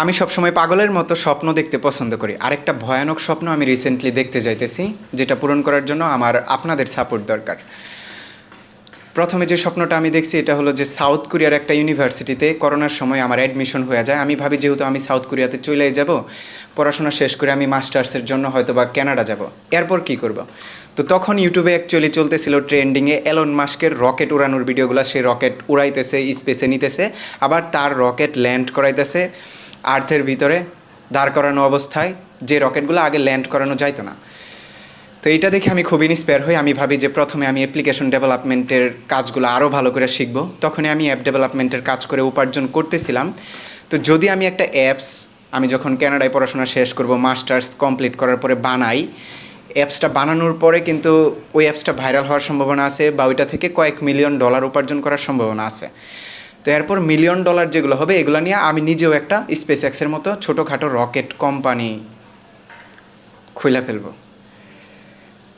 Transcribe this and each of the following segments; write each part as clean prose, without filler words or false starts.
আমি সবসময় পাগলের মতো স্বপ্ন দেখতে পছন্দ করি। আরেকটা ভয়ানক স্বপ্ন আমি রিসেন্টলি দেখতে যাইতেছি, যেটা পূরণ করার জন্য আমার আপনাদের সাপোর্ট দরকার। প্রথমে যে স্বপ্নটা আমি দেখছি এটা হলো যে সাউথ কোরিয়ার একটা ইউনিভার্সিটিতে করোনার সময় আমার অ্যাডমিশন হয়ে যায়। আমি ভাবি যেহেতু আমি সাউথ কোরিয়াতে চলে যাব, পড়াশোনা শেষ করে আমি মাস্টার্সের জন্য হয়তো বা কানাডা যাব, এরপর কি করব। তো তখন ইউটিউবে অ্যাকচুয়ালি চলতেছিল ট্রেন্ডিংয়ে এলন মাস্কের রকেট উড়ানোর ভিডিওগুলো। সে রকেট উড়াইতেছে, স্পেসে নিতেছে, আবার তার রকেট ল্যান্ড করাইতেছে আর্থের ভিতরে দাঁড় করানো অবস্থায়, যে রকেটগুলো আগে ল্যান্ড করানো যাইতো না। তো এইটা দেখে আমি খুব ইন্সপায়ার হই। আমি ভাবি যে প্রথমে আমি অ্যাপ্লিকেশন ডেভেলপমেন্টের কাজগুলো আরও ভালো করে শিখব। তখনই আমি অ্যাপ ডেভেলপমেন্টের কাজ করে উপার্জন করতেছিলাম। তো যদি আমি একটা অ্যাপস, আমি যখন কানাডায় পড়াশোনা শেষ করব, মাস্টার্স কমপ্লিট করার পরে বানাই, অ্যাপসটা বানানোর পরে কিন্তু ওই অ্যাপসটা ভাইরাল হওয়ার সম্ভাবনা আছে, বা ওইটা থেকে কয়েক মিলিয়ন ডলার উপার্জন করার সম্ভাবনা আছে। তো এরপর মিলিয়ন ডলার যেগুলো হবে, এগুলো নিয়ে আমি নিজেও একটা স্পেস এক্সের মতো ছোটোখাটো রকেট কোম্পানি খুলে ফেলবো।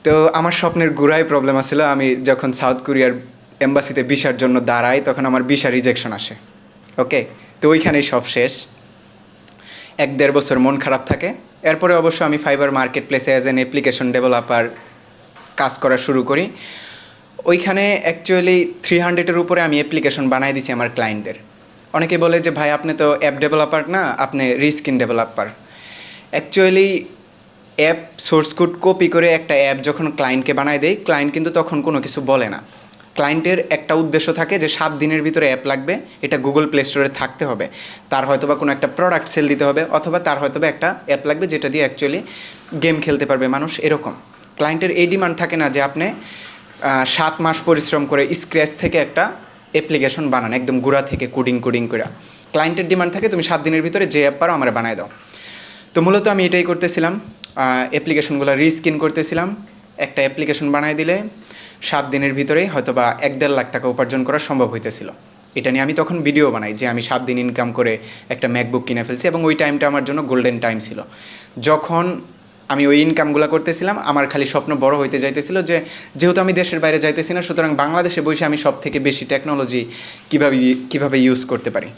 তো আমার স্বপ্নের গোড়ায় প্রবলেম আসছিল। আমি যখন সাউথ কোরিয়ার এম্বাসিতে ভিসার জন্য দাঁড়াই, তখন আমার ভিসা রিজেকশন আসে। ওকে, তো ওইখানেই সব শেষ। 1-1.5 বছর মন খারাপ থাকে। এরপরে অবশ্য আমি ফাইবার মার্কেট প্লেসে অ্যাজ অ্যান অ্যাপ্লিকেশন ডেভেলপার কাজ করা শুরু করি। ওইখানে অ্যাকচুয়ালি 300-এর উপরে আমি অ্যাপ্লিকেশন বানাই দিছি আমার ক্লায়েন্টদের। অনেকে বলে যে ভাই আপনি তো অ্যাপ ডেভেলপার না, আপনি reskin developer. Actually app source code copy করে একটা অ্যাপ যখন ক্লায়েন্টকে বানায় দেয়, ক্লায়েন্ট কিন্তু তখন কোনো কিছু বলে না। ক্লায়েন্টের একটা উদ্দেশ্য থাকে যে 7 দিনের ভিতরে অ্যাপ লাগবে, এটা গুগল প্লে স্টোরে থাকতে হবে। তার হয়তো বা কোনো একটা প্রোডাক্ট সেল দিতে হবে, অথবা তার হয়তো বা একটা অ্যাপ লাগবে যেটা দিয়ে অ্যাকচুয়ালি গেম খেলতে পারবে মানুষ, এরকম। ক্লায়েন্টের এই ডিমান্ড থাকে না যে আপনি 7 মাস পরিশ্রম করে স্ক্র্যাচ থেকে একটা অ্যাপ্লিকেশন বানান, একদম গোড়া থেকে কোডিং করে। ক্লায়েন্টের ডিমান্ড থাকে তুমি 7 দিনের ভিতরে যে অ্যাপ পারো আমার বানায় দাও। তো মূলত আমি এটাই করতেছিলাম, অ্যাপ্লিকেশনগুলো রিস্কিন করতেছিলাম। একটা অ্যাপ্লিকেশন বানায় দিলে 7 দিনের ভিতরেই হয়তো বা 1-1.5 লাখ টাকা উপার্জন করা সম্ভব হইতেছিল। এটা নিয়ে আমি তখন ভিডিও বানাই যে আমি 7 দিন ইনকাম করে একটা ম্যাকবুক কিনে ফেলছি, এবং ওই টাইমটা আমার জন্য গোল্ডেন টাইম ছিল। যখন আমি ওই ইনকামগুলো করতেছিলাম, আমার খালি স্বপ্ন বড় হইতে যাইতেছিল যে যেহেতু আমি দেশের বাইরে যাইতেছি না, সুতরাং বাংলাদেশে বসে আমি সব থেকে বেশি টেকনোলজি কীভাবে ইউজ করতে পারি।